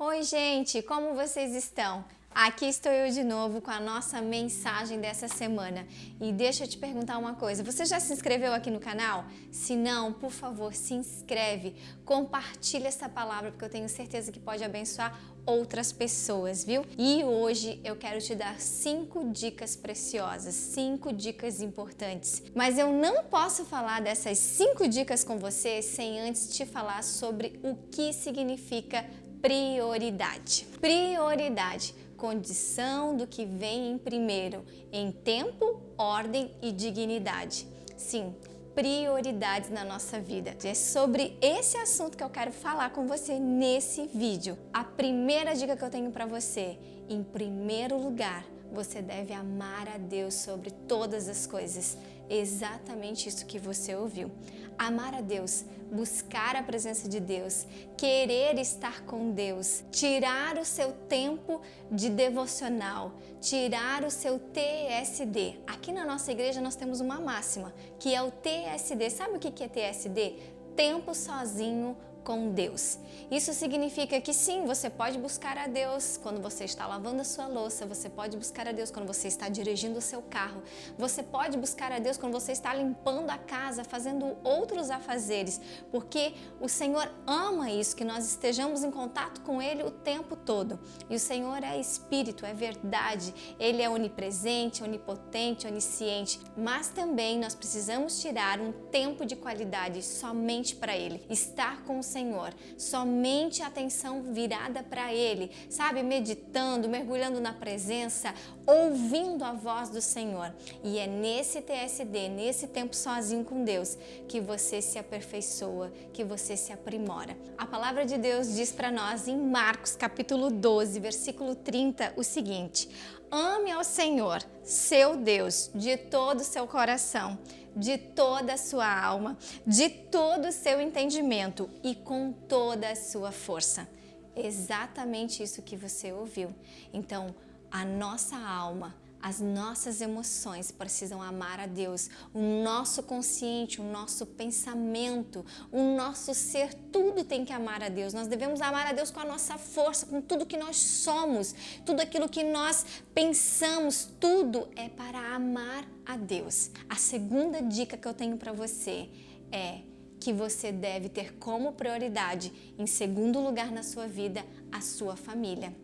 Oi, gente, como vocês estão? Aqui estou eu de novo com a nossa mensagem dessa semana. E deixa eu te perguntar uma coisa, você já se inscreveu aqui no canal? Se não, por favor, se inscreve, compartilha essa palavra, porque eu tenho certeza que pode abençoar outras pessoas, viu? E hoje eu quero te dar 5 dicas preciosas, 5 dicas importantes. Mas eu não posso falar dessas 5 dicas com você sem antes te falar sobre o que significa prioridade. Prioridade, condição do que vem em primeiro, em tempo, ordem e dignidade. Sim, prioridades na nossa vida. É sobre esse assunto que eu quero falar com você nesse vídeo. A primeira dica que eu tenho para você, em primeiro lugar, você deve amar a Deus sobre todas as coisas. Exatamente isso que você ouviu. Amar a Deus, buscar a presença de Deus, querer estar com Deus, tirar o seu tempo de devocional, tirar o seu TSD. Aqui na nossa igreja nós temos uma máxima, que é o TSD. Sabe o que é TSD? Tempo sozinho com Deus. Isso significa que sim, você pode buscar a Deus quando você está lavando a sua louça, você pode buscar a Deus quando você está dirigindo o seu carro, você pode buscar a Deus quando você está limpando a casa, fazendo outros afazeres, porque o Senhor ama isso, que nós estejamos em contato com Ele o tempo todo. E o Senhor é Espírito, é verdade, Ele é onipresente, onipotente, onisciente, mas também nós precisamos tirar um tempo de qualidade somente para Ele, estar com o Senhor, somente atenção virada para Ele, sabe, meditando, mergulhando na presença, ouvindo a voz do Senhor. E é nesse TSD, nesse tempo sozinho com Deus, que você se aperfeiçoa, que você se aprimora. A palavra de Deus diz para nós em Marcos capítulo 12, versículo 30, o seguinte: ame ao Senhor, seu Deus, de todo o seu coração, de toda a sua alma, de todo o seu entendimento e com toda a sua força. Exatamente isso que você ouviu. Então, a nossa alma, as nossas emoções precisam amar a Deus, o nosso consciente, o nosso pensamento, o nosso ser, tudo tem que amar a Deus. Nós devemos amar a Deus com a nossa força, com tudo que nós somos, tudo aquilo que nós pensamos, tudo é para amar a Deus. A segunda dica que eu tenho para você é que você deve ter como prioridade, em segundo lugar na sua vida, a sua família.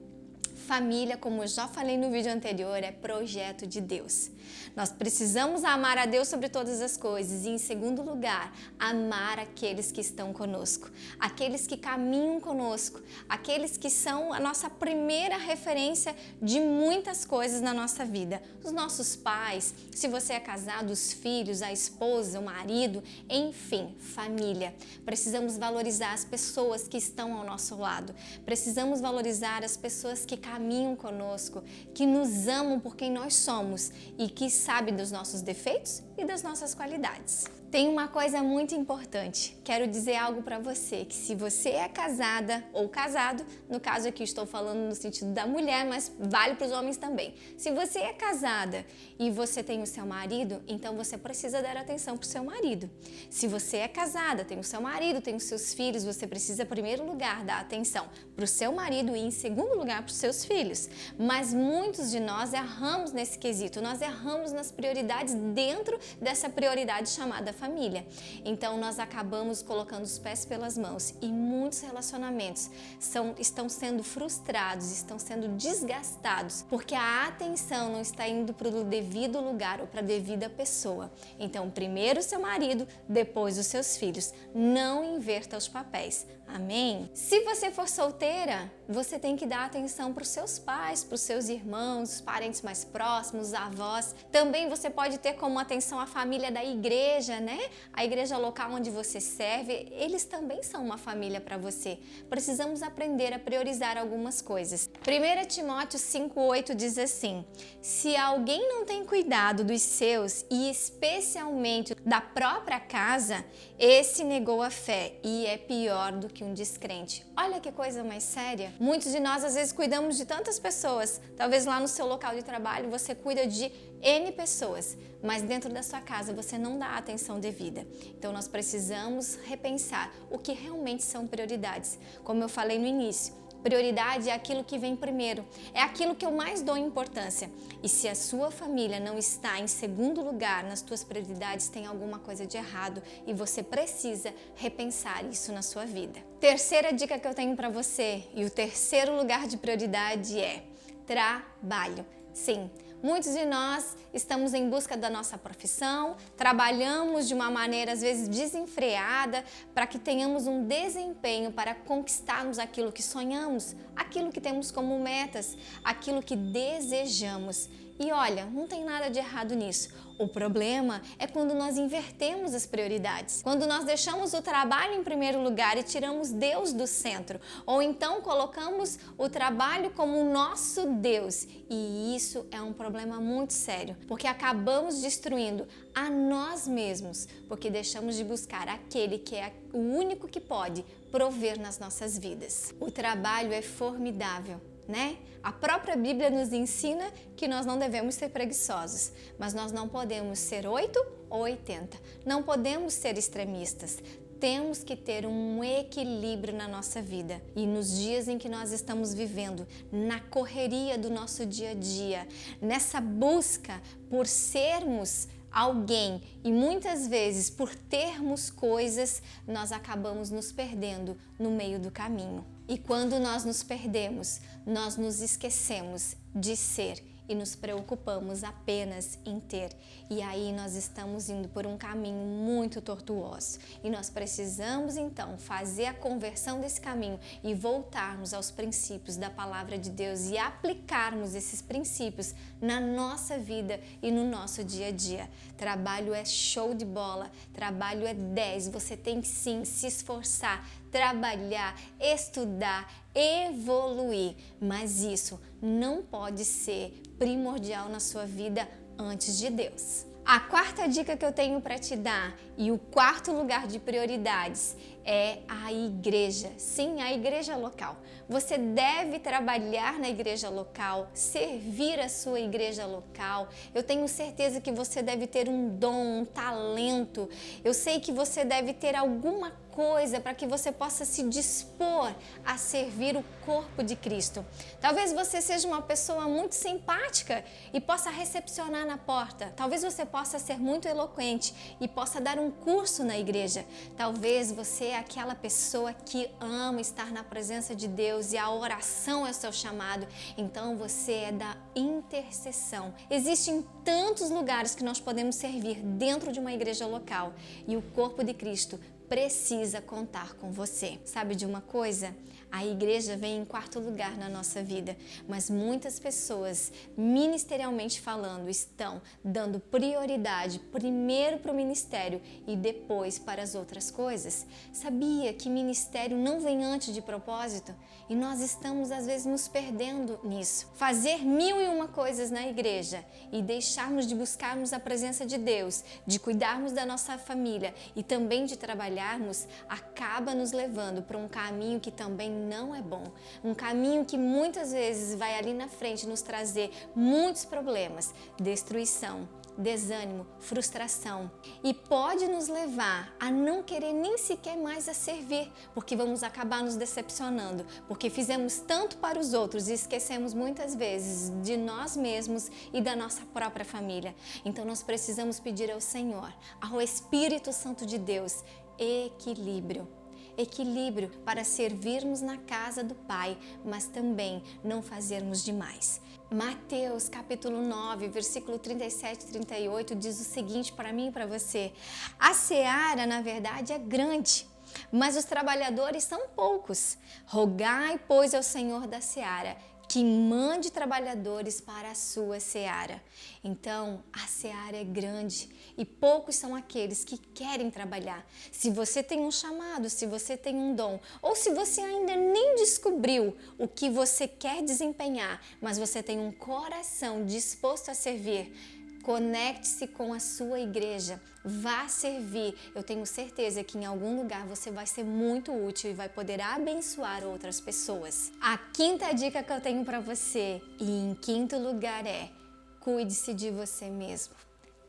Família, como eu já falei no vídeo anterior, é projeto de Deus. Nós precisamos amar a Deus sobre todas as coisas e, em segundo lugar, amar aqueles que estão conosco, aqueles que caminham conosco, aqueles que são a nossa primeira referência de muitas coisas na nossa vida. Os nossos pais, se você é casado, os filhos, a esposa, o marido, enfim, família. Precisamos valorizar as pessoas que estão ao nosso lado. Precisamos valorizar as pessoas que caminham conosco, que nos amam por quem nós somos e que sabem dos nossos defeitos e das nossas qualidades. Tem uma coisa muito importante, quero dizer algo para você, que se você é casada ou casado, no caso aqui estou falando no sentido da mulher, mas vale para os homens também. Se você é casada e você tem o seu marido, então você precisa dar atenção para o seu marido. Se você é casada, tem o seu marido, tem os seus filhos, você precisa em primeiro lugar dar atenção para o seu marido e em segundo lugar para os seus filhos. Mas muitos de nós erramos nesse quesito, nós erramos nas prioridades dentro dessa prioridade chamada família. Então nós acabamos colocando os pés pelas mãos e muitos relacionamentos estão sendo frustrados, estão sendo desgastados porque a atenção não está indo para o devido lugar ou para a devida pessoa. Então primeiro o seu marido, depois os seus filhos. Não inverta os papéis. Amém? Se você for solteira, você tem que dar atenção para os seus pais, para os seus irmãos, os parentes mais próximos, os avós. Também você pode ter como atenção a família da igreja, né? A igreja local onde você serve, eles também são uma família para você. Precisamos aprender a priorizar algumas coisas. 1 Timóteo 5,8 diz assim: se alguém não tem cuidado dos seus e especialmente da própria casa, esse negou a fé e é pior do que um descrente. Olha que coisa mais séria. Muitos de nós às vezes cuidamos de tantas pessoas. Talvez lá no seu local de trabalho você cuida de N pessoas, mas dentro da sua casa você não dá a atenção devida. Então nós precisamos repensar o que realmente são prioridades. Como eu falei no início, Prioridade é aquilo que vem primeiro, é aquilo que eu mais dou importância. E se a sua família não está em segundo lugar nas tuas prioridades, tem alguma coisa de errado e você precisa repensar isso na sua vida. Terceira dica que eu tenho para você, e o terceiro lugar de prioridade é trabalho. Sim, muitos de nós estamos em busca da nossa profissão, trabalhamos de uma maneira às vezes desenfreada para que tenhamos um desempenho para conquistarmos aquilo que sonhamos, aquilo que temos como metas, aquilo que desejamos. E olha, não tem nada de errado nisso. O problema é quando nós invertemos as prioridades, quando nós deixamos o trabalho em primeiro lugar e tiramos Deus do centro, ou então colocamos o trabalho como o nosso Deus. E isso é um problema muito sério, porque acabamos destruindo a nós mesmos, porque deixamos de buscar aquele que é o único que pode prover nas nossas vidas. O trabalho é formidável, né? A própria Bíblia nos ensina que nós não devemos ser preguiçosos, mas nós não podemos ser 8 ou 80, não podemos ser extremistas. Temos que ter um equilíbrio na nossa vida e nos dias em que nós estamos vivendo, na correria do nosso dia a dia, nessa busca por sermos alguém e muitas vezes por termos coisas, nós acabamos nos perdendo no meio do caminho. E quando nós nos perdemos, nós nos esquecemos de ser e nos preocupamos apenas em ter. E aí nós estamos indo por um caminho muito tortuoso. E nós precisamos então fazer a conversão desse caminho e voltarmos aos princípios da palavra de Deus e aplicarmos esses princípios na nossa vida e no nosso dia a dia. Trabalho é show de bola, trabalho é 10, você tem que sim se esforçar, trabalhar, estudar, evoluir, mas isso não pode ser primordial na sua vida antes de Deus. A quarta dica que eu tenho para te dar e o quarto lugar de prioridades é a igreja. Sim, a igreja local. Você deve trabalhar na igreja local, servir a sua igreja local. Eu tenho certeza que você deve ter um dom, um talento. Eu sei que você deve ter alguma coisa para que você possa se dispor a servir o corpo de Cristo. Talvez você seja uma pessoa muito simpática e possa recepcionar na porta. Talvez você possa ser muito eloquente e possa dar um curso na igreja. Talvez você é aquela pessoa que ama estar na presença de Deus e a oração é o seu chamado. Então você é da intercessão. Existem tantos lugares que nós podemos servir dentro de uma igreja local e o corpo de Cristo precisa contar com você. Sabe de uma coisa? A igreja vem em quarto lugar na nossa vida, mas muitas pessoas, ministerialmente falando, estão dando prioridade primeiro para o ministério e depois para as outras coisas. Sabia que ministério não vem antes de propósito? E nós estamos às vezes nos perdendo nisso. Fazer 1001 coisas na igreja e deixarmos de buscarmos a presença de Deus, de cuidarmos da nossa família e também de trabalharmos, acaba nos levando para um caminho que também não é bom. Um caminho que muitas vezes vai ali na frente nos trazer muitos problemas, destruição, desânimo, frustração e pode nos levar a não querer nem sequer mais a servir, porque vamos acabar nos decepcionando, porque fizemos tanto para os outros e esquecemos muitas vezes de nós mesmos e da nossa própria família. Então nós precisamos pedir ao Senhor, ao Espírito Santo de Deus, equilíbrio. Equilíbrio para servirmos na casa do Pai, mas também não fazermos demais. Mateus capítulo 9, versículo 37 e 38 diz o seguinte para mim e para você: a seara, na verdade, é grande, mas os trabalhadores são poucos. Rogai, pois, ao Senhor da seara que mande trabalhadores para a sua seara. Então, a seara é grande e poucos são aqueles que querem trabalhar. Se você tem um chamado, se você tem um dom, ou se você ainda nem descobriu o que você quer desempenhar, mas você tem um coração disposto a servir, conecte-se com a sua igreja, vá servir. Eu tenho certeza que em algum lugar você vai ser muito útil e vai poder abençoar outras pessoas. A quinta dica que eu tenho para você, e em quinto lugar, é: cuide-se de você mesmo.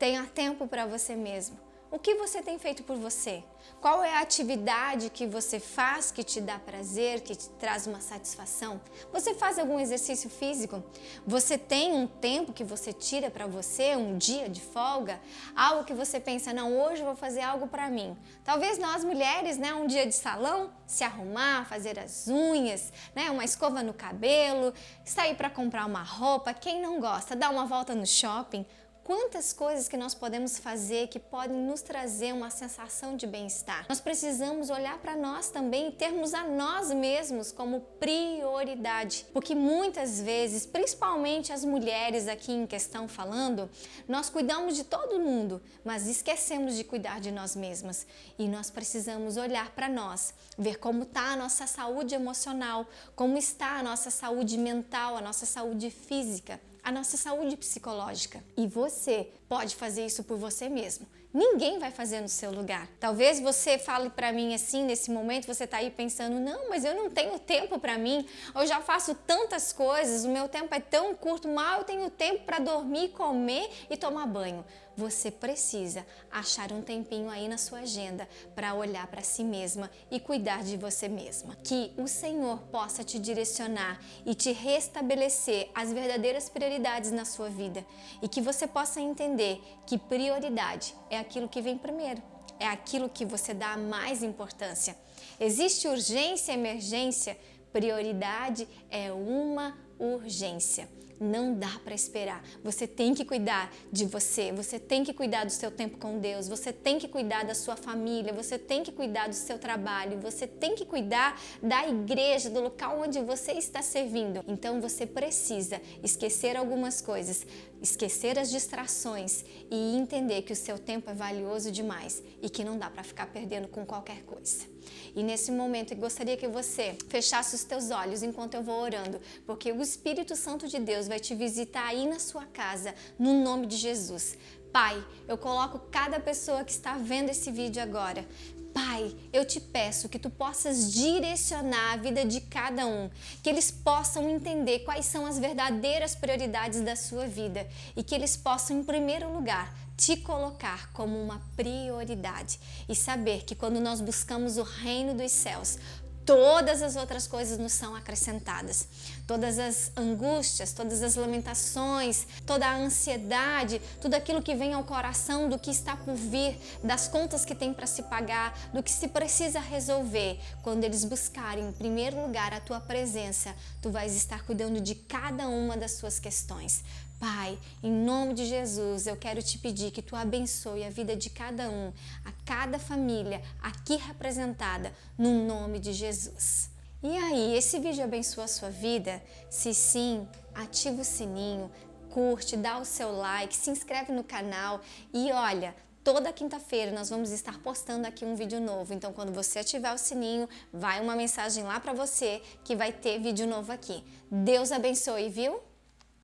Tenha tempo para você mesmo. O que você tem feito por você? Qual é a atividade que você faz que te dá prazer, que te traz uma satisfação? Você faz algum exercício físico? Você tem um tempo que você tira para você, um dia de folga? Algo que você pensa, não, hoje eu vou fazer algo para mim. Talvez nós mulheres, né, um dia de salão, se arrumar, fazer as unhas, né, uma escova no cabelo, sair para comprar uma roupa, quem não gosta, dar uma volta no shopping. Quantas coisas que nós podemos fazer que podem nos trazer uma sensação de bem-estar. Nós precisamos olhar para nós também e termos a nós mesmos como prioridade. Porque muitas vezes, principalmente as mulheres aqui em questão falando, nós cuidamos de todo mundo, mas esquecemos de cuidar de nós mesmas. E nós precisamos olhar para nós, ver como está a nossa saúde emocional, como está a nossa saúde mental, a nossa saúde física, a nossa saúde psicológica. E você pode fazer isso por você mesmo. Ninguém vai fazer no seu lugar. Talvez você fale para mim assim, nesse momento, você tá aí pensando, não, mas eu não tenho tempo para mim, eu já faço tantas coisas, o meu tempo é tão curto, mal eu tenho tempo para dormir, comer e tomar banho. Você precisa achar um tempinho aí na sua agenda para olhar para si mesma e cuidar de você mesma. Que o Senhor possa te direcionar e te restabelecer as verdadeiras prioridades na sua vida e que você possa entender que prioridade é aquilo que vem primeiro, é aquilo que você dá mais importância. Existe urgência e emergência, prioridade é uma urgência. Não dá para esperar. Você tem que cuidar de você, você tem que cuidar do seu tempo com Deus, você tem que cuidar da sua família, você tem que cuidar do seu trabalho, você tem que cuidar da igreja, do local onde você está servindo. Então você precisa esquecer algumas coisas, esquecer as distrações e entender que o seu tempo é valioso demais e que não dá para ficar perdendo com qualquer coisa. E nesse momento eu gostaria que você fechasse os teus olhos enquanto eu vou orando, porque o Espírito Santo de Deus vai te visitar aí na sua casa, no nome de Jesus. Pai, eu coloco cada pessoa que está vendo esse vídeo agora. Pai, eu te peço que tu possas direcionar a vida de cada um, que eles possam entender quais são as verdadeiras prioridades da sua vida e que eles possam, em primeiro lugar, te colocar como uma prioridade e saber que quando nós buscamos o reino dos céus, todas as outras coisas nos são acrescentadas. Todas as angústias, todas as lamentações, toda a ansiedade, tudo aquilo que vem ao coração do que está por vir, das contas que tem para se pagar, do que se precisa resolver. Quando eles buscarem em primeiro lugar a tua presença, tu vais estar cuidando de cada uma das suas questões. Pai, em nome de Jesus, eu quero te pedir que tu abençoe a vida de cada um, a cada família aqui representada, no nome de Jesus. E aí, esse vídeo abençoa a sua vida? Se sim, ativa o sininho, curte, dá o seu like, se inscreve no canal e olha, toda quinta-feira nós vamos estar postando aqui um vídeo novo, então quando você ativar o sininho, vai uma mensagem lá para você que vai ter vídeo novo aqui. Deus abençoe, viu?